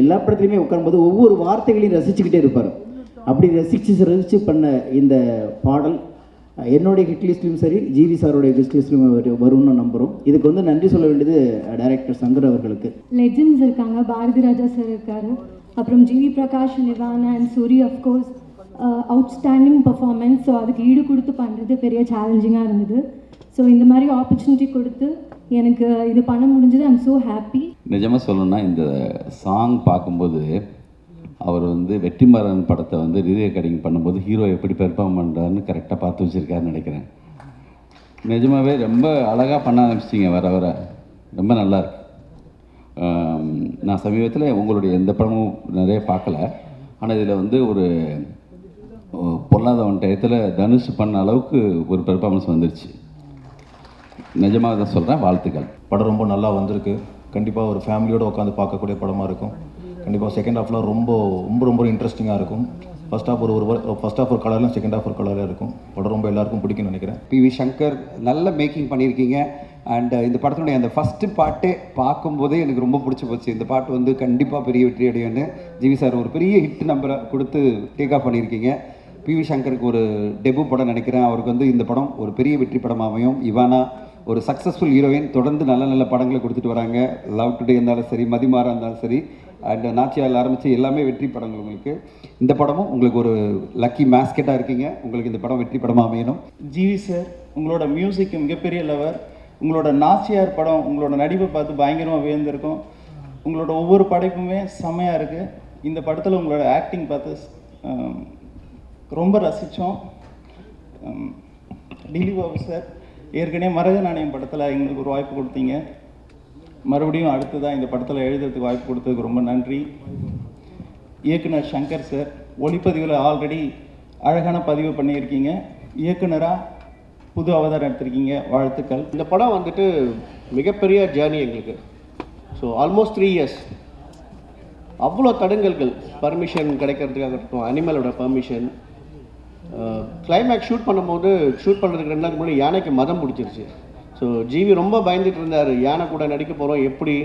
எல்லா படத்துலையுமே உட்காரும்போது ஒவ்வொரு வார்த்தைகளையும் ரசிச்சுக்கிட்டே இருப்பார். அப்படி ரசித்து பண்ண இந்த பாடல் என்னுடைய ஹிட் லிஸ்ட்லையும் சரி, ஜிவி சாரோடைய ஹிட் லிஸ்ட்லையும் வரும்னு நம்புகிறோம். இதுக்கு வந்து நன்றி சொல்ல வேண்டியது டைரக்டர் சங்கர் அவர்களுக்கு. லெஜெண்ட்ஸ் இருக்காங்க, பாரதி ராஜா சார் இருக்காரு, அப்புறம் GV Prakash, Ivana and Soori. Of course outstanding performance. So அதுக்கு ஈடு கொடுத்து பண்ணுறது பெரிய சேலஞ்சிங்காக இருந்தது. ஸோ இந்த மாதிரி ஆப்பர்ச்சுனிட்டி கொடுத்து எனக்கு இது பண்ண முடிஞ்சது. I'm so happy. நிஜமாக சொல்லணும்னா இந்த சாங் பார்க்கும்போது அவர் வந்து வெற்றிமாறன் படத்தை வந்து ரீ ரெக்கார்டிங் பண்ணும்போது ஹீரோ எப்படி பெர்ஃபார்ம் பண்ணுறாருன்னு கரெக்டாக பார்த்து வச்சுருக்காருன்னு நினைக்கிறேன். நிஜமாகவே ரொம்ப அழகாக பண்ண ஆரம்பிச்சிட்டிங்க. வர வர ரொம்ப நல்லாயிருக்கு. நான் சமீபத்தில் உங்களுடைய எந்த படமும் நிறைய பார்க்கல, ஆனால் இதில் வந்து ஒரு பொல்லாதவன் டயத்தில் தனுஷ் பண்ண அளவுக்கு ஒரு பெர்ஃபார்மன்ஸ் வந்துருச்சு. நிஜமாக தான் சொல்கிறேன், வாழ்த்துக்கள். படம் ரொம்ப நல்லா வந்திருக்கு. கண்டிப்பாக ஒரு ஃபேமிலியோடு உட்காந்து பார்க்கக்கூடிய படமாக இருக்கும். கண்டிப்பாக செகண்ட் ஹாஃப்லாம் ரொம்ப ரொம்ப ரொம்ப இன்ட்ரெஸ்டிங்காக இருக்கும். ஃபஸ்ட் ஹாஃப் ஒரு கலரில், செகண்ட் ஹாஃப் ஒரு கலரில் இருக்கும். படம் ரொம்ப எல்லாருக்கும் பிடிக்கும்னு நினைக்கிறேன். பி.வி. சங்கர் நல்ல மேக்கிங் பண்ணியிருக்கீங்க. அண்ட் இந்த படத்தினுடைய அந்த ஃபஸ்ட்டு பாட்டே பார்க்கும்போதே எனக்கு ரொம்ப பிடிச்சி போச்சு. இந்த பாட்டு வந்து கண்டிப்பாக பெரிய வெற்றி அடையும்னு ஜிவி சார் ஒரு பெரிய ஹிட் நம்பரை கொடுத்து டேக் ஆஃப் பண்ணியிருக்கீங்க. பி.வி. சங்கருக்கு ஒரு டெபு படம் நினைக்கிறேன். அவருக்கு வந்து இந்த படம் ஒரு பெரிய வெற்றி படமாகவும், இவானா ஒரு சக்ஸஸ்ஃபுல் ஹீரோயின், தொடர்ந்து நல்ல நல்ல படங்களை கொடுத்துட்டு வராங்க. லவ் டுடே இருந்தாலும் சரி, மதிமாறா இருந்தாலும் சரி, அண்ட் நாச்சியால் ஆரம்பித்து எல்லாமே வெற்றி படங்கள் உங்களுக்கு. இந்த படமும் உங்களுக்கு ஒரு லக்கி மேஸ்கெட்டாக இருக்கீங்க. உங்களுக்கு இந்த படம் வெற்றி படமாக அமையணும். ஜிவி சார், உங்களோட மியூசிக் மிகப்பெரிய லவர். உங்களோட நாச்சியார் படம் உங்களோட நடிப்பை பார்த்து பயங்கரமாக வியந்திருக்கும். உங்களோட ஒவ்வொரு படைப்புமே செம்மையாக இருக்குது. இந்த படத்தில் உங்களோட ஆக்டிங் பார்த்து ரொம்ப ரசித்தோம். டிலி பாபு சார், ஏற்கனவே மரக நாணயம் படத்தில் எங்களுக்கு ஒரு வாய்ப்பு கொடுத்தீங்க. மறுபடியும் அடுத்ததாக இந்த படத்தில் எழுதுறதுக்கு வாய்ப்பு கொடுத்ததுக்கு ரொம்ப நன்றி. இயக்குனர் சங்கர் சார், ஒளிப்பதிவில் ஆல்ரெடி அழகான பதிவு பண்ணியிருக்கீங்க. இயக்குனராக புது அவதாரம் எடுத்திருக்கீங்க, வாழ்த்துக்கள். இந்த படம் வந்துட்டு மிகப்பெரிய ஜேர்னி எங்களுக்கு. So almost 3 years. அவ்வளோ தடங்கல்கள், பர்மிஷன் கிடைக்கிறதுக்காக இருக்கட்டும், அனிமலோட பர்மிஷன். கிளைமேக்ஸ் ஷூட் பண்ணுறதுக்கு 2 நாளுக்கு முன்னாடி யானைக்கு மதம் பிடிச்சிருச்சு. ஸோ ஜிவி ரொம்ப பயந்துட்டு இருந்தார், யானை கூட நடிக்க போகிறோம் எப்படி.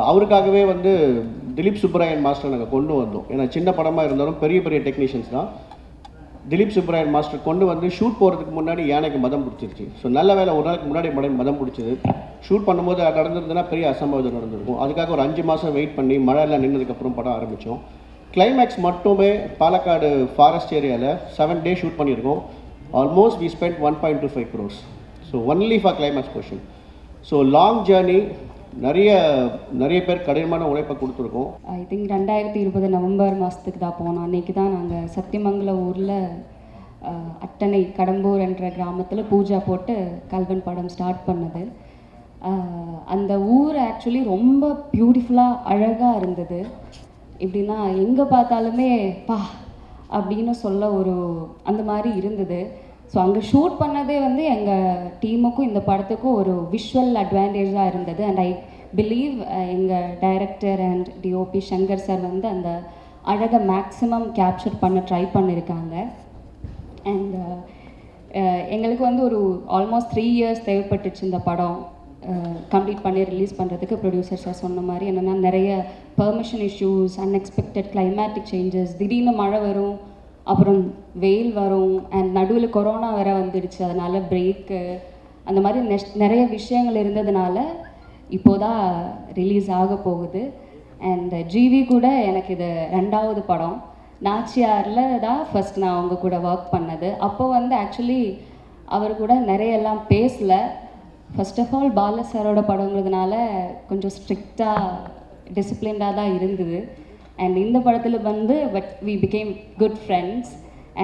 அவருக்காகவே வந்து திலீப் சுப்பராயன் மாஸ்டர் நாங்கள் கொண்டு வந்தோம். ஏன்னா சின்ன படமாக இருந்தாலும் பெரிய பெரிய டெக்னீஷியன்ஸ் தான். திலீப் சுப்பராயன் மாஸ்டர் கொண்டு வந்து ஷூட் போகிறதுக்கு முன்னாடி யானைக்கு மதம் பிடிச்சிருச்சு. ஸோ நல்ல வேலை ஒரு நாளைக்கு முன்னாடி மதம் பிடிச்சிது. ஷூட் பண்ணும்போது அது நடந்திருந்ததுன்னா பெரிய அசம்பாவிதம் நடந்திருக்கும். அதுக்காக ஒரு 5 மாதம் வெயிட் பண்ணி மழையெல்லாம் நின்றதுக்கப்புறம் படம் ஆரம்பித்தோம். கிளைமேக்ஸ் மட்டுமே பாலக்காடு ஃபாரஸ்ட் ஏரியாவில் 7 days ஷூட் பண்ணியிருக்கோம். Almost we spend 1.25 crores. So only for climax portion. So long journey, நிறைய பேர் கடினமான உழைப்பை கொடுத்துருக்கோம். ஐ திங்க் 2020 நவம்பர் மாதத்துக்கு தான் போனோம். அன்றைக்கி தான் நாங்கள் சத்தியமங்கலம் ஊரில் அட்டனை கடம்பூர் என்ற கிராமத்தில் பூஜா போட்டு கல்வன் படம் ஸ்டார்ட் பண்ணது. அந்த ஊர் ஆக்சுவலி ரொம்ப பியூட்டிஃபுல்லாக அழகாக இருந்தது. எப்படின்னா எங்கே பார்த்தாலுமே பா அப்படின்னு சொல்ல ஒரு அந்த மாதிரி இருந்தது. ஸோ அங்கே ஷூட் பண்ணதே வந்து எங்கள் டீமுக்கும் இந்த படத்துக்கும் ஒரு விஷுவல் அட்வான்டேஜாக இருந்தது. அண்ட் ஐ பிலீவ் எங்கள் director and DOP Shankar sir வந்து அந்த அழகை மேக்ஸிமம் கேப்சர் பண்ண ட்ரை பண்ணியிருக்காங்க. அண்ட் எங்களுக்கு வந்து ஒரு ஆல்மோஸ்ட் 3 years தேவைப்பட்டுச்சு இந்த படம் கம்ப்ளீட் பண்ணி ரிலீஸ் பண்ணுறதுக்கு. ப்ரொடியூசர் சார் சொன்ன மாதிரி என்னென்னா நிறைய permission issues, unexpected climatic changes, திடீர்னு மழை வரும், அப்புறம் வெயில் வரும், அண்ட் நடுவில் கொரோனா வேறு வந்துடுச்சு, அதனால் பிரேக்கு, அந்த மாதிரி நிறைய விஷயங்கள் இருந்ததுனால இப்போதான் ரிலீஸ் ஆக போகுது. அண்ட் ஜிவி கூட எனக்கு இது 2வது படம். நாச்சியாரில் தான் ஃபஸ்ட் நான் அவங்க கூட ஒர்க் பண்ணது. அப்போ வந்து ஆக்சுவலி அவர் கூட நிறையெல்லாம் பேசலை. ஃபர்ஸ்ட் ஆஃப் ஆல் பால சாரோட படங்கிறதுனால கொஞ்சம் ஸ்ட்ரிக்டாக டிசிப்ளின்டாக தான் இருந்தது. அண்ட் இந்த படத்தில் வந்து we became good friends.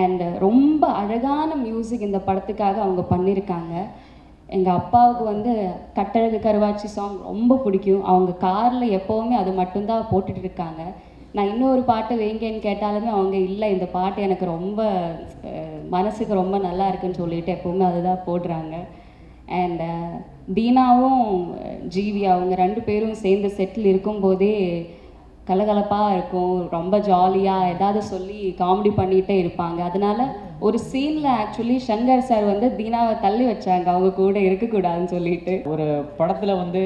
And ரொம்ப அழகான மியூசிக் இந்த படத்துக்காக அவங்க பண்ணியிருக்காங்க. எங்கள் அப்பாவுக்கு வந்து கட்டழகு கருவாச்சி சாங் ரொம்ப பிடிக்கும். அவங்க காரில் எப்போவுமே அது மட்டும்தான் போட்டுட்டு இருக்காங்க. நான் இன்னொரு பாட்டு வைங்கன்னு கேட்டாலுமே அவங்க இல்லை, இந்த பாட்டு எனக்கு ரொம்ப மனசுக்கு ரொம்ப நல்லா இருக்குன்னு சொல்லிட்டு எப்போவுமே அதுதான் போடுறாங்க. அண்ட் தீனாவும் ஜிவி அவங்க 2 பேரும் சேர்ந்து செட்டில் இருக்கும்போதே கலகலப்பாக இருக்கும், ரொம்ப ஜாலியாக ஏதாவது சொல்லி காமெடி பண்ணிகிட்டே இருப்பாங்க. அதனால ஒரு சீனில் ஆக்சுவலி சங்கர் சார் வந்து தீனாவை தள்ளி வச்சாங்க, அவங்க கூட இருக்கக்கூடாதுன்னு சொல்லிட்டு. ஒரு படத்தில் வந்து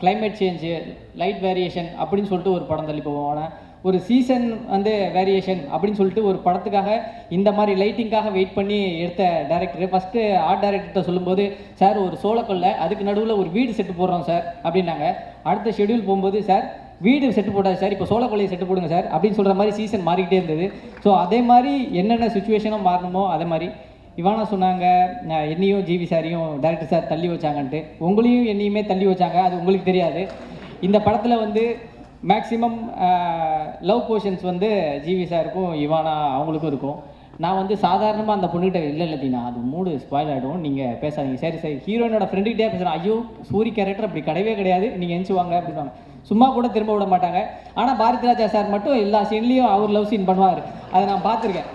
கிளைமேட் சேஞ்சு, லைட் வேரியேஷன் அப்படின்னு சொல்லிட்டு ஒரு படம் தள்ளி போவோம். ஒரு சீசன் வந்து வேரியேஷன் அப்படின்னு சொல்லிட்டு ஒரு படத்துக்காக இந்த மாதிரி லைட்டிங்காக வெயிட் பண்ணி எடுத்த டேரக்டர் ஃபஸ்ட்டு ஆர்ட் டைரக்டர்கிட்ட சொல்லும்போது, சார் ஒரு சோளக்கொல்லை அதுக்கு நடுவில் ஒரு வீடு செட்டு போடுறோம் சார் அப்படின்னாங்க. அடுத்த ஷெடியூல் போகும்போது, சார் வீடு செட்டு போடாது சார், இப்போ சோளக்கொல்லையை செட்டு போடுங்க சார் அப்படின்னு சொல்கிற மாதிரி சீசன் மாறிக்கிட்டே இருந்தது. ஸோ அதே மாதிரி என்னென்ன சுச்சுவேஷனும் மாறணுமோ அதே மாதிரி இவானா சொன்னாங்க, என்னையும் ஜிவி சாரையும் டேரக்டர் சார் தள்ளி வச்சாங்கன்ட்டு. உங்களையும் என்னையுமே தள்ளி வச்சாங்க, அது உங்களுக்கு தெரியாது. இந்த படத்தில் வந்து மேக்ஸிமம் லவ் போர்ஷன்ஸ் வந்து ஜிவி சாருக்கும் இவானா அவங்களுக்கும் இருக்கும். நான் வந்து சாதாரணமாக அந்த பொண்ணுகிட்ட இல்லை தீனா, அது மூடு ஸ்பாயில் ஆகிடும், நீங்கள் பேசாதீங்க. சரி சரி, ஹீரோயினோட ஃப்ரெண்டுகிட்டே பேசுகிறேன், ஐயோ சூரி கேரக்டர் அப்படி கிடையவே கிடையாது, நீங்கள் எந்திச்சுவாங்க அப்படின்வாங்க. சும்மா கூட திரும்ப விட மாட்டாங்க. ஆனால் பாரதி ராஜா சார் மட்டும் எல்லா சீன்லேயும் அவர் லவ் சீன் பண்ணுவார், அதை நான் பார்த்துருக்கேன்.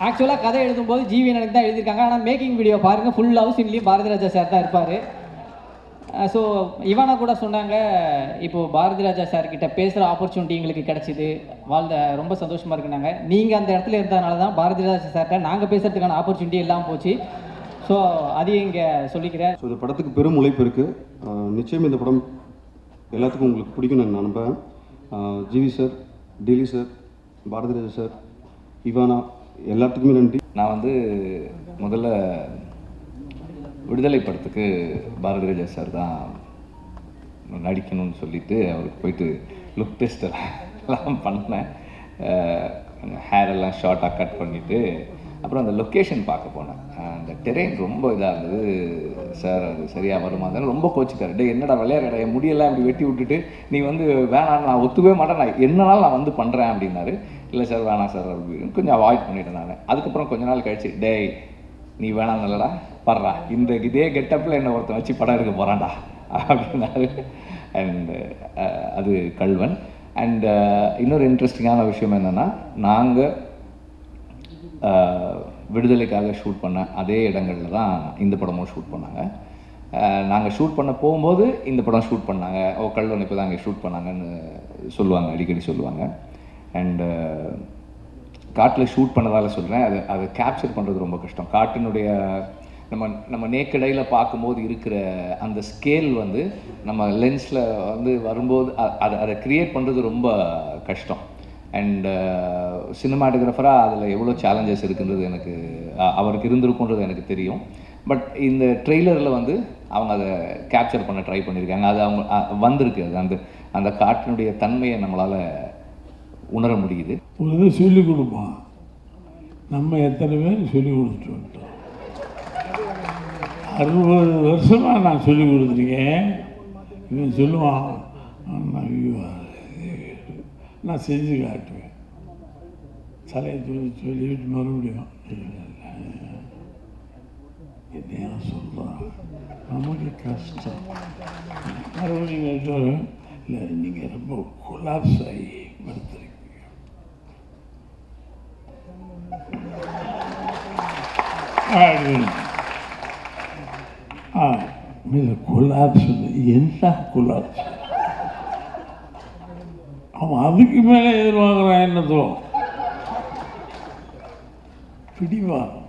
ஆக்சுவலாக கதை எழுதும்போது ஜிவி எனக்கு தான் எழுதியிருக்காங்க, ஆனால் மேக்கிங் வீடியோ பாருங்கள், full love சீன்லேயும் Bharathi Raja sir தான் இருப்பார். ஸோ இவானா கூட சொன்னாங்க, இப்போது பாரதி ராஜா சார்கிட்ட பேசுகிற ஆப்பர்ச்சுனிட்டி எங்களுக்கு கிடச்சிது, ரொம்ப சந்தோஷமாக இருக்குனாங்க. நீங்கள் அந்த இடத்துல இருந்ததுனால தான் பாரதி ராஜா சார்கிட்ட நாங்கள் பேசுகிறதுக்கான ஆப்பர்ச்சுனிட்டி எல்லாம் போச்சு. ஸோ அதையும் இங்கே சொல்லிக்கிறேன். ஸோ இந்த படத்துக்கு பெரும் உழைப்பு இருக்குது. நிச்சயம் இந்த படம் எல்லாத்துக்கும் உங்களுக்கு பிடிக்கும்னு நான் நம்புகிறேன். GV sir, Delhi sir, Bharathi Raja sir, Ivana எல்லாத்துக்குமே நன்றி. நான் வந்து முதல்ல விடுதலை படத்துக்கு பாரதி ராஜா சார் தான் நடிக்கணும்னு சொல்லிட்டு அவருக்கு போயிட்டு லுக் டெஸ்ட் எல்லாம் பண்ணேன். ஹேரெல்லாம் ஷார்ட்டாக கட் பண்ணிவிட்டு அப்புறம் அந்த லொக்கேஷன் பார்க்க போனேன். அந்த டெரெயின் ரொம்ப இதாக இருந்தது. சார் அது சரியாக வருமா இருந்தாலும் ரொம்ப கோச்சிக்காரு. டே என்னடா விளையாடுற, என் முடியெல்லாம் இப்படி வெட்டி விட்டுட்டு நீ வந்து வேணாம், நான் ஒத்துக்கவே மாட்டேன், நான் என்னனாலும் நான் வந்து பண்ணுறேன் அப்படின்னாரு. இல்லை சார் வேணாம் சார் அப்படின்னு கொஞ்சம் அவாய்ட் பண்ணிட்டேன் நான். அதுக்கப்புறம் கொஞ்ச நாள் கழிச்சு, டேய் நீ வேணாம் இல்லடா, படுறா, இதே கெட்டப்பில் என்னை ஒருத்தன் வச்சு படம் எடுக்க போகிறான்டா அப்படின்னாரு. அண்டு அது கல்வன். அண்ட் இன்னொரு இன்ட்ரெஸ்டிங்கான விஷயம் என்னென்னா, நாங்கள் விடுதலைக்காக ஷூட் பண்ண அதே இடங்களில் தான் இந்த படமும் ஷூட் பண்ணாங்க. நாங்கள் ஷூட் பண்ண போகும்போது இந்த படம் ஷூட் பண்ணாங்க. கல்வன் இப்போ தான் அங்கே ஷூட் பண்ணாங்கன்னு சொல்லுவாங்க, அடிக்கடி சொல்லுவாங்க. அண்டு காட்டில் ஷூட் பண்ணதால் சொல்கிறேன், அதை கேப்சர் பண்ணுறது ரொம்ப கஷ்டம். காட்டினுடைய நம்ம நேக்கடையில் பார்க்கும்போது இருக்கிற அந்த ஸ்கேல் வந்து நம்ம லென்ஸில் வந்து வரும்போது அதை க்ரியேட் பண்ணுறது ரொம்ப கஷ்டம். அண்ட் சினிமாட்டோகிராஃபராக அதில் எவ்வளோ சேலஞ்சஸ் இருக்குன்றது எனக்கு அவருக்கு இருந்திருக்குன்றது எனக்கு தெரியும். பட் இந்த ட்ரெய்லரில் வந்து அவங்க அதை கேப்சர் பண்ண ட்ரை பண்ணியிருக்காங்க. அது அவங்க வந்திருக்கு, அது அந்த காட்டினுடைய தன்மையை நம்மளால் உணர முடியுது. ஒரு இது சொல்லிக் கொடுப்பான், நம்ம எத்தனை பேர் சொல்லிக் கொடுத்துட்டு வந்துட்டோம். 60 வருஷமாக நான் சொல்லிக் கொடுத்துருக்கேன். இவன் சொல்லுவான், நான் செஞ்சு காட்டுவேன், தலையை சொல்லிவிட்டு மறுபடியும் என்னையா சொல்கிறான், நமக்கு கஷ்டம். மறுபடியும் சொல்லுவேன், இல்லை நீங்கள் ரொம்ப கொலாப்ஸ் ஆகி படுத்துருக்கீங்க. கொலாப்ஸ் என்ன கொலாப்ஸ்? அவன் அதுக்கு மேலே எதிர்வாங்கிறான். என்னதோ பிடிவாதம்.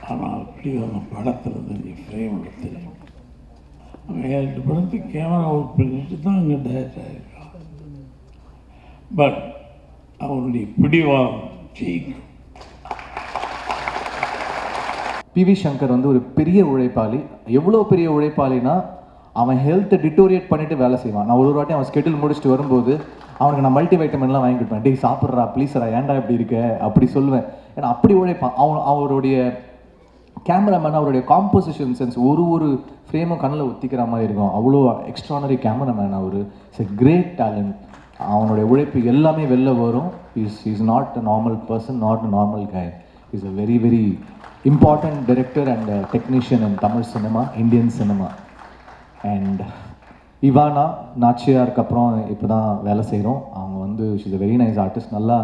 ஆனால் பிடிவாதம் படத்தில் இருந்து ஃப்ரேம் எடுத்து அவன் 7 படத்துக்கு கேமரா ஒர்க் பண்ணிட்டு தான் அங்கே டைரக்ட் ஆகிருக்கான். பட் அவனுடைய பிடிவாதம் ஜெயிக்கும். பிவி சங்கர் வந்து ஒரு பெரிய உழைப்பாளி. எவ்வளோ பெரிய உழைப்பாளினா, அவன் ஹெல்த்தை டிட்டோரியேட் பண்ணிவிட்டு வேலை செய்வான். நான் ஒரு வாட்டி அவன் ஸ்கெட்யூல் முடிச்சுட்டு வரும்போது அவனுக்கு நான் மல்டி வைட்டமின்லாம் வாங்கி கொடுப்பேன். டே சாப்பிட்றா ப்ளீஸ்ரா, ஏன்டா இப்படி இருக்க அப்படி சொல்லுவேன். ஏன்னா அப்படி உழைப்பான். அவருடைய கேமராமேன், அவருடைய காம்போசிஷன் சென்ஸ், ஒரு ஃப்ரேமும் கண்ணில் ஒத்திக்கிற மாதிரி இருக்கும். அவ்வளோ எக்ஸ்ட்ரானரி கேமராமேன் அவர். It's a great talent. அவனுடைய உழைப்பு எல்லாமே வெளில வரும். Is not a normal person, not a normal guy. Is a very very important director and technician in Tamil cinema, Indian cinema. And Ivana நாச்சியாருக்கு அப்புறம் இப்போ தான் வேலை செய்கிறோம். அவங்க வந்து she's a very nice artist. நல்லா,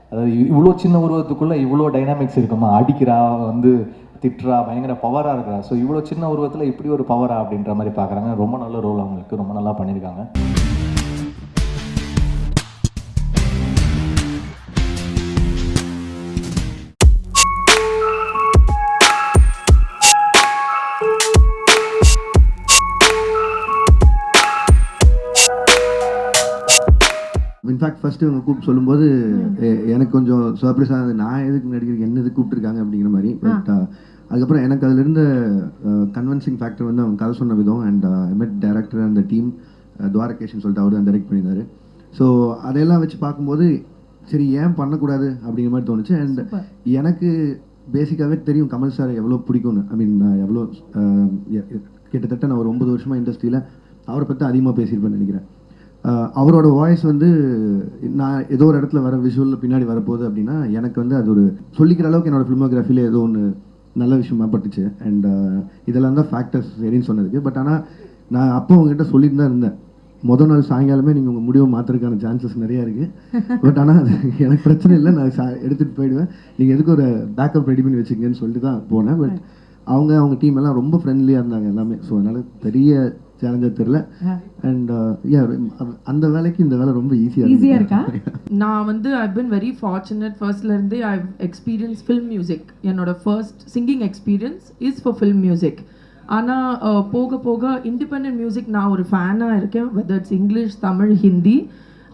அதாவது இவ்வளோ சின்ன உருவத்துக்குள்ளே இவ்வளோ டைனாமிக்ஸ் இருக்குமா, அடிக்கிறா, வந்து திட்டுறா, பயங்கர பவராக இருக்கிறா. ஸோ இவ்வளோ சின்ன உருவத்தில் இப்படி ஒரு பவரா அப்படின்ற மாதிரி பார்க்குறாங்க. ரொம்ப நல்ல ரோல் அவங்களுக்கு, ரொம்ப நல்லா பண்ணியிருக்காங்க. இன்ஃபேக்ட் ஃபஸ்ட்டு இவங்க கூப்பிட்டு சொல்லும்போது எனக்கு கொஞ்சம் சர்ப்ரைஸாக இருந்தது, நான் எதுக்கு நடிக்கிறதுக்கு என்ன இது கூப்பிட்டுருக்காங்க அப்படிங்கிற மாதிரி. பட் அதுக்கப்புறம் எனக்கு அதில் இருந்த கன்வின்சிங் ஃபேக்டர் வந்து அவங்க கதை சொன்ன விதம். அண்ட் மெட் டேரக்டர் அந்த டீம் துவாரகேஷன் சொல்லிட்டு அவர் தான் டைரக்ட் பண்ணியிருந்தார். ஸோ அதையெல்லாம் வச்சு பார்க்கும்போது சரி ஏன் பண்ணக்கூடாது அப்படிங்கிற மாதிரி தோணுச்சு. அண்ட் எனக்கு பேசிக்காகவே தெரியும் கமல் சார் எவ்வளோ பிடிக்கும்னு. ஐ மீன் எவ்வளோ கிட்டத்தட்ட நான் ஒரு 9 வருஷமாக இண்டஸ்ட்ரியில் அவரை பற்றி அதிகமாக பேசியிருப்பேன்னு நினைக்கிறேன். அவரோட வாய்ஸ் வந்து நான் ஏதோ ஒரு இடத்துல வர விஷுவலில் பின்னாடி வரப்போகுது அப்படின்னா எனக்கு வந்து அது ஒரு சொல்லிக்கிற அளவுக்கு என்னோடய ஃபிலிமோகிராஃபியில் ஏதோ ஒன்று நல்ல விஷயமா பட்டுச்சு. அண்ட் இதெல்லாம் தான் ஃபேக்டர்ஸ் சரின்னு சொன்னதுக்கு. பட் ஆனால் நான் அப்போ உங்ககிட்ட சொல்லிட்டு தான் இருந்தேன், முதல் நாள் சாயங்காலமே நீங்கள் உங்கள் முடிவை மாற்றுறதுக்கான சான்சஸ் நிறையா இருக்குது. பட் ஆனால் அது எனக்கு பிரச்சனை இல்லை, நான் எடுத்துகிட்டு போயிடுவேன், நீங்கள் எதுக்கு ஒரு பேக்கப் ரெடி பண்ணி வச்சுக்கங்கன்னு சொல்லிட்டு தான் போனேன். பட் அவங்க டீம் எல்லாம் ரொம்ப ஃப்ரெண்ட்லியாக இருந்தாங்க எல்லாமே. ஸோ அதனால் பெரிய சேலஞ்சாக தெரியல. அண்ட் அந்த வேலைக்கு இந்த வேலை ரொம்ப ஈஸியாக இருக்கா. நான் வந்து ஐ பின் வெரி ஃபார்ச்சுனேட். ஃபர்ஸ்ட்லேருந்தே ஐ எக்ஸ்பீரியன்ஸ் ஃபில்ம் மியூசிக். என்னோட first singing experience is for film music. ஆனால் போக போக இண்டிபெண்ட் மியூசிக் நான் ஒரு ஃபேனாக இருக்கேன், whether it's English, Tamil, Hindi.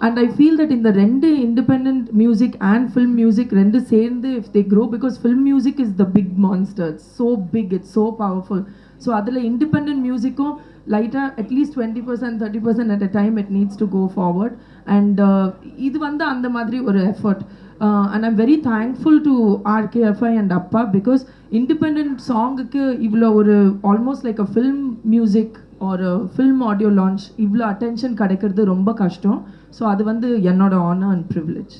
And I feel that இந்த ரெண்டு independent music and film music ரெண்டு சேர்ந்து if they grow, because film music is the big monster, it's so big, it's so powerful. So அதில் independent மியூசிக்கும் லைட்டாக at least 20% 30% at a time it needs to go forward. And இது வந்து அந்த மாதிரி ஒரு effort. And I'm very thankful to RKFI and அப்பா, because independent சாங்குக்கு இவ்வளோ ஒரு almost like a film music ஒரு ஃபில்ம் ஆடியோ லான்ச் இவ்வளோ அட்டென்ஷன் கிடைக்கிறது ரொம்ப கஷ்டம். ஸோ அது வந்து என்னோட ஆனர் அண்ட் ப்ரிவிலேஜ்.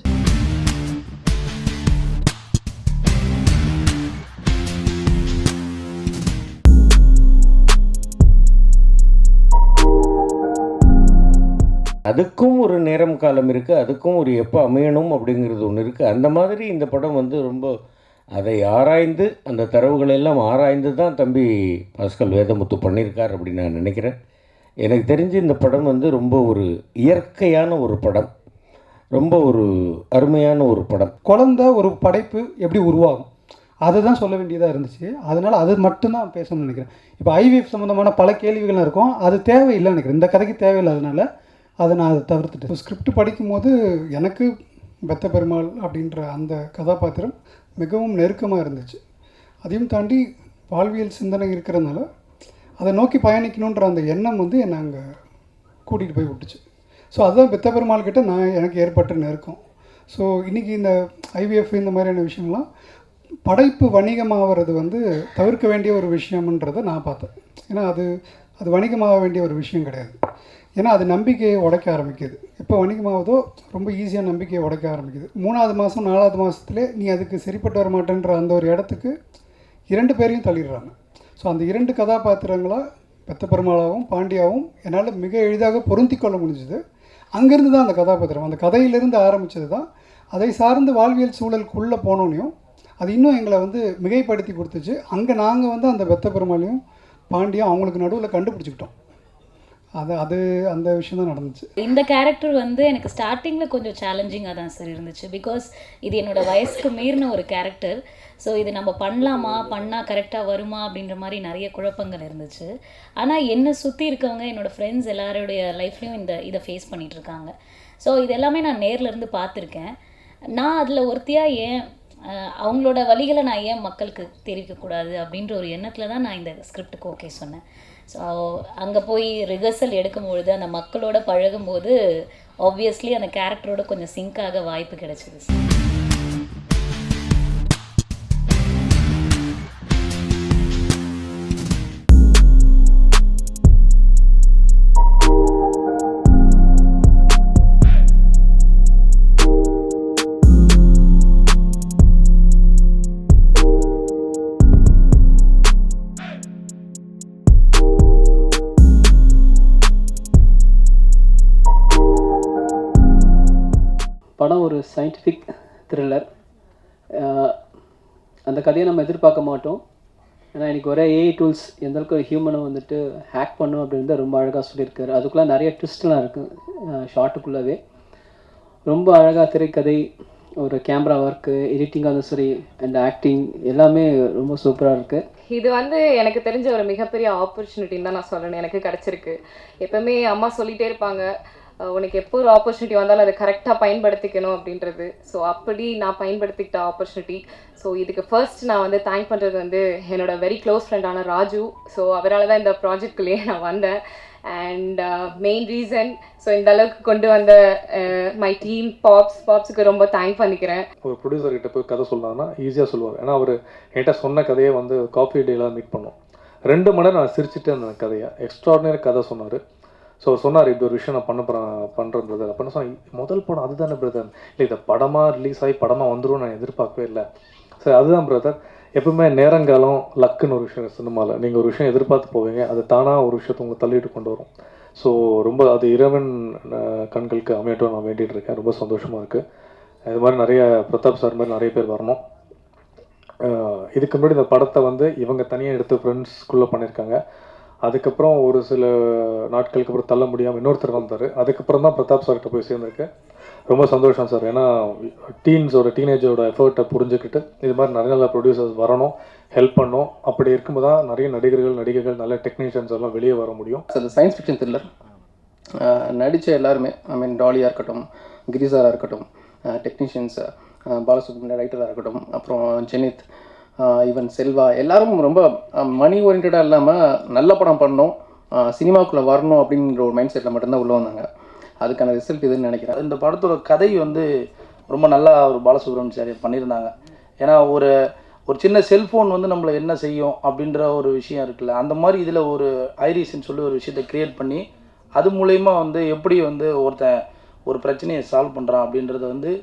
அதுக்கும் ஒரு நேரம் காலம் இருக்குது, அதுக்கும் ஒரு எப்போ அமையணும் அப்படிங்கிறது ஒன்று இருக்குது. அந்த மாதிரி இந்த படம் வந்து ரொம்ப அதை ஆராய்ந்து அந்த தரவுகளெல்லாம் ஆராய்ந்து தான் தம்பி பாஸ்கல் வேதமுத்து பண்ணியிருக்கார் அப்படின்னு நான் நினைக்கிறேன். எனக்கு தெரிஞ்சு இந்த படம் வந்து ரொம்ப ஒரு இயற்கையான ஒரு படம், ரொம்ப ஒரு அருமையான ஒரு படம். குழந்தை ஒரு படைப்பு எப்படி உருவாகும் அதை தான் சொல்ல வேண்டியதாக இருந்துச்சு. அதனால் அது மட்டும்தான் பேசணும்னு நினைக்கிறேன். இப்போ IVF சம்மந்தமான பல கேள்விகள்லாம் இருக்கும், அது தேவையில்லை நினைக்கிறேன், இந்த கதைக்கு தேவையில்லாதனால அதை நான் அதை தவிர்த்துட்டேன். ஸ்கிரிப்ட் படிக்கும்போது எனக்கு பெத்த பெருமாள் அப்படின்ற அந்த கதாபாத்திரம் மிகவும் நெருக்கமாக இருந்துச்சு. அதையும் தாண்டி வாழ்வியல் சிந்தனை இருக்கிறதுனால அதை நோக்கி பயணிக்கணுன்ற அந்த எண்ணம் வந்து என்னை அங்கே கூட்டிகிட்டு போய் விட்டுச்சு. ஸோ அதுதான் பெத்த பெருமாள் கிட்ட எனக்கு ஏற்பட்ட நெருக்கம். ஸோ இன்றைக்கி இந்த IVF இந்த மாதிரியான விஷயம்லாம் படைப்பு வணிகமாகிறது வந்து தவிர்க்க வேண்டிய ஒரு விஷயம்ன்றதை நான் பார்த்தேன். ஏன்னா அது வணிகமாக வேண்டிய ஒரு விஷயம் கிடையாது. ஏன்னா அது நம்பிக்கையை உடைக்க ஆரம்பிக்குது. எப்போ வணிகமாவதோ ரொம்ப ஈஸியாக நம்பிக்கையை உடைக்க ஆரம்பிக்குது. 3ஆவது மாதம் 4ஆவது மாதத்துலேயே நீ அதுக்கு சரிப்பட்டு வர மாட்டேன்ற அந்த ஒரு இடத்துக்கு 2 பேரையும் தள்ளிடுறாங்க. ஸோ அந்த 2 கதாபாத்திரங்களாக பெத்த பெருமாளாகவும் பாண்டியாவும் என்னால் மிக எளிதாக பொருந்தி கொள்ள முடிஞ்சுது. அங்கேருந்து தான் அந்த கதாபாத்திரம், அந்த கதையிலிருந்து ஆரம்பித்தது தான். அதை சார்ந்து வாழ்வியல் சூழலுக்குள்ளே போனோன்னையும் அது இன்னும் எங்களை வந்து மிகைப்படுத்தி கொடுத்துச்சு. அங்கே நாங்கள் வந்து அந்த பெத்த பெருமாளையும் பாண்டியும் அவங்களுக்கு நடுவில் கண்டுபிடிச்சிக்கிட்டோம். அது அந்த விஷயம் தான் நடந்துச்சு. இந்த கேரக்டர் வந்து எனக்கு ஸ்டார்டிங்கில் கொஞ்சம் சேலஞ்சிங்காக தான் சார் இருந்துச்சு. பிகாஸ் இது என்னோடய வயசுக்கு மீறின ஒரு கேரக்டர். ஸோ இது நம்ம பண்ணலாமா, பண்ணால் கரெக்டாக வருமா அப்படின்ற மாதிரி நிறைய குழப்பங்கள் இருந்துச்சு. ஆனால் என்னை சுற்றி இருக்கவங்க, என்னோடய ஃப்ரெண்ட்ஸ் எல்லாருடைய லைஃப்லையும் இதை ஃபேஸ் பண்ணிகிட்ருக்காங்க. ஸோ இது எல்லாமே நான் நேரில் இருந்து பார்த்துருக்கேன். நான் அதில் ஒருத்தியாக ஏன் அவங்களோட வழிகளை நான் ஏன் மக்களுக்கு தெரிவிக்கக்கூடாது அப்படின்ற ஒரு எண்ணத்தில் தான் நான் இந்த ஸ்கிரிப்டுக்கு ஓகே சொன்னேன். ஸோ அங்கே போய் ரிஹர்சல் எடுக்கும்பொழுது அந்த மக்களோட பழகும்போது ஆப்வியஸ்லி அந்த கேரக்டரோட கொஞ்சம் சிங்காக வாய்ப்பு கிடைச்சிது. படம் ஒரு சயின்டிஃபிக் த்ரில்லர். அந்த கதையை நம்ம எதிர்பார்க்க மாட்டோம். ஏன்னா இன்றைக்கி ஒரே AI டூல்ஸ் எந்த அளவுக்கு ஒரு ஹியூமனை வந்துட்டு ஹேக் பண்ணும் அப்படின்னு ரொம்ப அழகாக சொல்லியிருக்காரு. அதுக்குள்ளே நிறைய ட்விஸ்ட்லாம் இருக்குது ஷார்ட்டுக்குள்ளவே. ரொம்ப அழகாக திரைக்கதை, ஒரு கேமரா ஒர்க்கு, எடிட்டிங்காக இருந்தாலும் சரி, அண்ட் ஆக்டிங் எல்லாமே ரொம்ப சூப்பராக இருக்குது. இது வந்து எனக்கு தெரிஞ்ச ஒரு மிகப்பெரிய ஆப்பர்ச்சுனிட்டின்னு தான் நான் சொல்லணும். எனக்கு கிடச்சிருக்கு. எப்போவுமே அம்மா சொல்லிகிட்டே இருப்பாங்க, உனக்கு எப்போ ஒரு ஆப்பர்ச்சுனிட்டி வந்தாலும் அதை கரெக்டாக பயன்படுத்திக்கணும் அப்படின்றது. ஸோ அப்படி நான் பயன்படுத்திக்கிட்ட ஆப்பர்ச்சுனிட்டி. ஸோ இதுக்கு ஃபர்ஸ்ட் நான் வந்து தேங்க் பண்ணுறது வந்து என்னோட வெரி க்ளோஸ் ஃப்ரெண்டான ராஜு. ஸோ அவரால் தான் இந்த ப்ராஜெக்ட்குள்ளேயே நான் வந்தேன். அண்ட் மெயின் ரீசன் ஸோ இந்த அளவுக்கு கொண்டு வந்த மை டீம் பாப்ஸுக்கு ரொம்ப தேங்க் பண்ணிக்கிறேன். ஒரு ப்ரொடியூசர்கிட்ட போய் கதை சொன்னாங்கன்னா ஈஸியாக சொல்லுவார். ஏன்னா அவர் என்கிட்ட சொன்ன கதையை வந்து காஃபி டேல மீட் பண்ணோம். 2 மணி நேரம் நான் சிரிச்சுட்டு அந்த கதையை எக்ஸ்ட்ராடினரி கதை சொன்னார். ஸோ சொன்னார் இப்படி ஒரு விஷயம் நான் பண்ணுறேன் பிரதர் அப்படின்னு சொன்னேன். முதல் படம் அதுதானே பிரதர், இல்லை இதை படமாக ரிலீஸ் ஆகி படமாக வந்துடும் நான் எதிர்பார்க்கவே இல்லை. சரி அதுதான் பிரதர், எப்பவுமே நேரங்காலம் லக்குன்னு ஒரு விஷயம் சினிமாவில். நீங்கள் ஒரு விஷயம் எதிர்பார்த்து போவீங்க, அது தானாக ஒரு விஷயத்தை உங்களை தள்ளிட்டு கொண்டு வரும். ஸோ ரொம்ப அது இறைவன் கண்களுக்கு அமையட்டும் நான் வேண்டிகிட்டு இருக்கேன். ரொம்ப சந்தோஷமாக இருக்குது. இது மாதிரி நிறைய பிரதாப் சார் மாதிரி நிறைய பேர் வரணும். இதுக்கு முன்னாடி இந்த படத்தை வந்து இவங்க தனியாக எடுத்து ஃப்ரெண்ட்ஸ்குள்ளே பண்ணியிருக்காங்க. அதுக்கப்புறம் ஒரு சில நாட்களுக்கு அப்புறம் தள்ள முடியாமல் இன்னொருத்தர் வந்தார். அதுக்கப்புறம் தான் பிரதாப் சார்கிட்ட போய் சேர்ந்துருக்கு. ரொம்ப சந்தோஷம் சார். ஏன்னா டீனேஜோட எஃபர்ட்டை புரிஞ்சுக்கிட்டு இது மாதிரி நிறைய நல்ல ப்ரொடியூசர்ஸ் வரணும், ஹெல்ப் பண்ணணும். அப்படி இருக்கும்போது தான் நிறைய நடிகர்கள் நல்ல டெக்னீஷியன்ஸ் எல்லாம் வெளியே வர முடியும். அது சயின்ஸ் ஃபிக்ஷன் த்ரில்லர். நடித்த எல்லாருமே டாலியாக இருக்கட்டும், கிரிசாராக இருக்கட்டும், டெக்னீஷியன்ஸ் பாலசுப்ரமணிய ரைட்டராக இருக்கட்டும், அப்புறம் ஜெனித், ஈவன் செல்வா, எல்லாரும் ரொம்ப மணி ஓரியன்டாக இல்லாமல் நல்ல படம் பண்ணணும், சினிமாவுக்குள்ளே வரணும் அப்படிங்கிற ஒரு மைண்ட் செட்டில் மட்டும்தான் உள்ளே வந்தாங்க. அதுக்கான ரிசல்ட் இதுன்னு நினைக்கிறேன். இந்த படத்தோட கதை வந்து ரொம்ப நல்லா ஒரு பாலசுப்ரமணியம் சார் பண்ணியிருந்தாங்க. ஏன்னா ஒரு சின்ன செல்ஃபோன் வந்து நம்மளை என்ன செய்யும் அப்படின்ற ஒரு விஷயம் இருக்குல்ல, அந்த மாதிரி இதில் ஒரு ஐரிஸ்ன்னு சொல்லி ஒரு விஷயத்தை க்ரியேட் பண்ணி அது மூலயமா வந்து எப்படி வந்து ஒருத்தன் ஒரு பிரச்சனையை சால்வ் பண்ணுறான் அப்படின்றத வந்து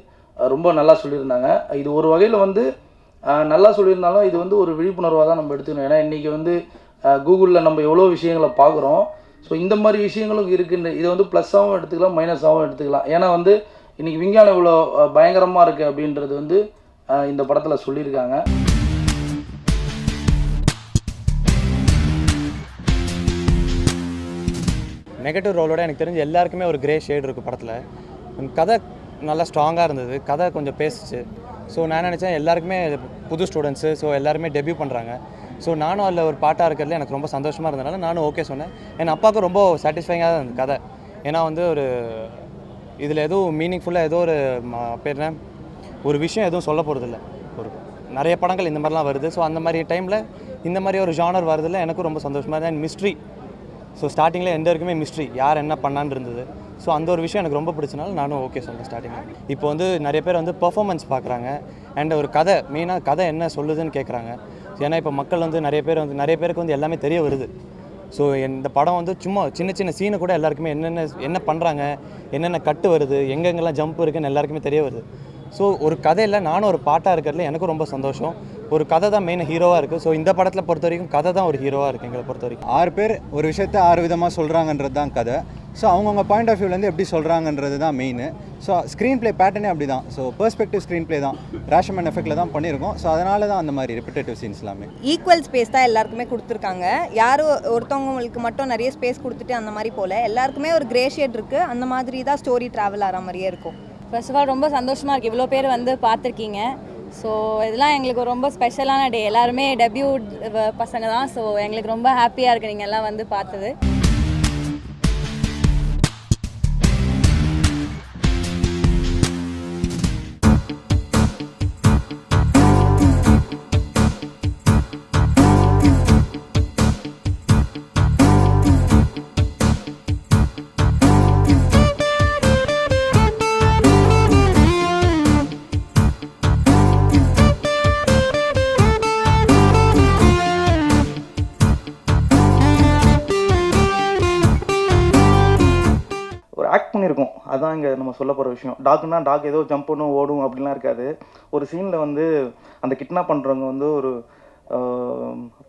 ரொம்ப நல்லா சொல்லியிருந்தாங்க. இது ஒரு வகையில் வந்து நல்லா சொல்லியிருந்தாலும் இது வந்து ஒரு விழிப்புணர்வாக தான் நம்ம எடுத்துக்கணும். ஏன்னா இன்றைக்கி வந்து கூகுளில் நம்ம எவ்வளோ விஷயங்களை பார்க்குறோம். ஸோ இந்த மாதிரி விஷயங்களும் இருக்குன்னு இதை வந்து ப்ளஸ்ஸாகவும் எடுத்துக்கலாம், மைனஸாகவும் எடுத்துக்கலாம். ஏன்னா வந்து இன்றைக்கி விஞ்ஞானம் இவ்வளோ பயங்கரமாக இருக்குது அப்படின்றது வந்து இந்த படத்தில் சொல்லியிருக்காங்க. நெகட்டிவ் ரோலோட எனக்கு தெரிஞ்சு எல்லாருக்குமே ஒரு கிரே ஷேட் இருக்குது படத்தில். கதை நல்லா ஸ்ட்ராங்காக இருந்தது, கதை கொஞ்சம் பேசிச்சு. ஸோ நான் நினச்சேன் எல்லாருக்குமே புது ஸ்டூடெண்ட்ஸு, ஸோ எல்லாருமே டெபியூ பண்ணுறாங்க. ஸோ நானும் அதில் ஒரு பாட்டாக இருக்கிறதுல எனக்கு ரொம்ப சந்தோஷமாக இருந்ததுனால நானும் ஓகே சொன்னேன். என் அப்பாவுக்கு ரொம்ப சாட்டிஸ்ஃபைங்காக தான் இருந்தது கதை. ஏன்னா வந்து ஒரு இதில் எதுவும் மீனிங்ஃபுல்லாக ஏதோ ஒரு பேர் ஒரு விஷயம் எதுவும் சொல்ல போகிறதில்ல. ஒரு நிறைய படங்கள் இந்த மாதிரிலாம் வருது. ஸோ அந்த மாதிரி டைமில் இந்த மாதிரி ஒரு ஜானர் வருதில்ல எனக்கும் ரொம்ப சந்தோஷமாக இருந்தது. அண்ட் மிஸ்ட்ரி, ஸோ ஸ்டார்டிங்கில் எந்த வரைக்குமே மிஸ்ட்ரி யார் என்ன பண்ணான்னு இருந்தது. ஸோ அந்த ஒரு விஷயம் எனக்கு ரொம்ப பிடிச்சனால நானும் ஓகே சொன்னேன் ஸ்டார்டிங்கில். இப்போ வந்து நிறைய பேர் வந்து பெர்ஃபார்மன்ஸ் பார்க்குறாங்க அண்ட் ஒரு கதை, மெயினாக கதை என்ன சொல்லுதுன்னு கேட்குறாங்க. ஏன்னா இப்போ மக்கள் வந்து நிறைய பேருக்கு வந்து எல்லாமே தெரிய வருது. ஸோ இந்த படம் வந்து சும்மா சின்ன சீனை கூட எல்லாருக்குமே என்ன பண்ணுறாங்க, என்னென்ன கட்டு வருது, எங்கெங்கெல்லாம் ஜம்ப் இருக்குன்னு எல்லாருக்குமே தெரிய வருது. ஸோ ஒரு கதையில் நானும் ஒரு பாட்டாக இருக்கிறதுல எனக்கும் ரொம்ப சந்தோஷம். ஒரு கதை தான் மெயின் ஹீரோவாக இருக்குது. ஸோ இந்த படத்தில் பொறுத்த வரைக்கும் கதை தான் ஒரு ஹீரோவாக இருக்குது எங்களை பொறுத்த வரைக்கும். 6 பேர் ஒரு விஷயத்தை 6 விதமாக சொல்கிறாங்கன்றது தான் கதை. ஸோ அவங்கவுங்க பாயிண்ட் ஆஃப் வியூலேருந்து எப்படி சொல்கிறாங்கன்றது தான் மெயின். ஸோ ஸ்க்ரீன் ப்ளே பேட்டர்னே அப்படி தான். ஸோ பெர்ஸ்பெக்டிவ் ஸ்க்ரீன் ப்ளே தான், ரேஷமன் எஃபெக்டில் தான் பண்ணியிருக்கோம். ஸோ அதனால தான் அந்த மாதிரி ரிப்பிட்டேட்டிவ் சீன்ஸ் எல்லாமே ஈக்குவல் ஸ்பேஸ் தான் எல்லாருக்குமே கொடுத்துருக்காங்க. யாரும் ஒருத்தவங்களுக்கு மட்டும் நிறைய ஸ்பேஸ் கொடுத்துட்டு அந்த மாதிரி போல் எல்லாருக்குமே ஒரு கிரே ஷேட் இருக்குது. அந்த மாதிரி தான் ஸ்டோரி ட்ராவல் ஆகிற மாதிரியே இருக்கும். ஃபர்ஸ்ட் ஆஃப் ஆல் ரொம்ப சந்தோஷமாக இருக்குது, இவ்வளோ பேர் வந்து பார்த்துருக்கீங்க. ஸோ இதெல்லாம் எங்களுக்கு ரொம்ப ஸ்பெஷலான டே. எல்லாருமே டெபியூ பசங்க தான். ஸோ எங்களுக்கு ரொம்ப ஹாப்பியாக இருக்குது நீங்கள் எல்லாம் வந்து பார்த்தது. ஆக்ட் பண்ணியிருக்கோம், அதுதான் இங்கே நம்ம சொல்ல போகிற விஷயம். டாக்னா டாக் ஏதோ ஜம்ப் பண்ணும் ஓடும் அப்படிலாம் இருக்காது. ஒரு சீனில் வந்து அந்த கிட்னாப் பண்ணுறவங்க வந்து ஒரு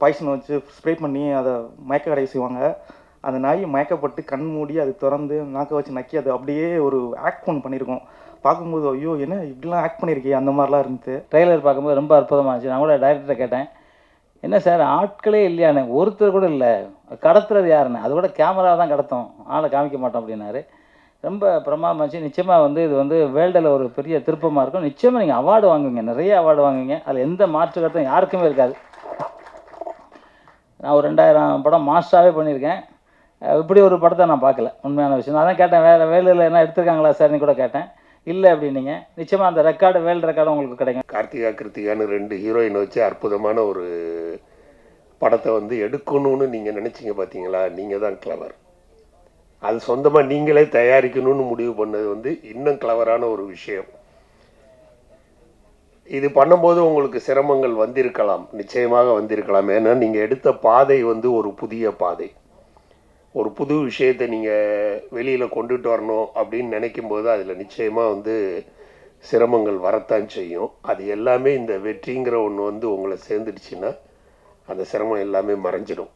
பாய்சனை வச்சு ஸ்ப்ரே பண்ணி அதை மயக்க கடை செய்வாங்க. அந்த நாய் மயக்கப்பட்டு கண் மூடி அது திறந்து நாக்க வச்சு நக்கி அது அப்படியே ஒரு ஆக்ட் பண்ணியிருக்கோம். பார்க்கும்போது ஐயோ என்ன இப்படிலாம் ஆக்ட் பண்ணியிருக்கே அந்த மாதிரிலாம் இருந்துச்சு. ட்ரெய்லர் பார்க்கும்போது ரொம்ப அற்புதமாக இருந்துச்சு. நான் கூட டைரக்டரை கேட்டேன், என்ன சார் ஆட்களே இல்லையானே, ஒருத்தர் கூட இல்லை, கடத்துறது யாருன்னு, அது கூட கேமரா தான் கடத்தோம், ஆளை காமிக்க மாட்டோம் அப்படின்னாரு. ரொம்ப பிரமாதமாச்சு. நிச்சயமாக வந்து இது வந்து வேர்ல்டில் ஒரு பெரிய திருப்பமாக இருக்கும். நிச்சயமாக நீங்கள் அவார்டு வாங்குவீங்க, நிறைய அவார்டு வாங்குவீங்க. அதில் எந்த மாற்று கருத்தும் யாருக்குமே இருக்காது. நான் ஒரு 2000 படம் மாஸ்டராகவே பண்ணியிருக்கேன். இப்படி ஒரு படத்தை நான் பார்க்கல, உண்மையான விஷயம். நான் தான் கேட்டேன், வேறு வேலையில் என்ன எடுத்திருக்காங்களா சார்னு கூட கேட்டேன். இல்லை அப்படின்னீங்க. நிச்சயமாக அந்த ரெக்கார்டு வேர்ல்டு ரெக்கார்டு உங்களுக்கு கிடைக்கும். கிருத்திகான்னு 2 ஹீரோயின் வச்சு அற்புதமான ஒரு படத்தை வந்து எடுக்கணும்னு நீங்கள் நினச்சிங்க பார்த்தீங்களா, நீங்கள் தான் கிளவர். அது சொந்தமாக நீங்களே தயாரிக்கணும்னு முடிவு பண்ணது வந்து இன்னும் கிளவரான ஒரு விஷயம். இது பண்ணும்போது உங்களுக்கு சிரமங்கள் வந்திருக்கலாம், நிச்சயமாக வந்திருக்கலாம். ஏன்னா நீங்கள் எடுத்த பாதை வந்து ஒரு புதிய பாதை, ஒரு புது விஷயத்தை நீங்கள் வெளியில் கொண்டுட்டு வரணும் அப்படின்னு நினைக்கும் போது அதில் நிச்சயமாக வந்து சிரமங்கள் வரத்தான் செய்யும். அது எல்லாமே இந்த வெற்றிங்கிற ஒன்று வந்து உங்களை சேர்ந்துடுச்சுன்னா அந்த சிரமம் எல்லாமே மறைஞ்சிடும்.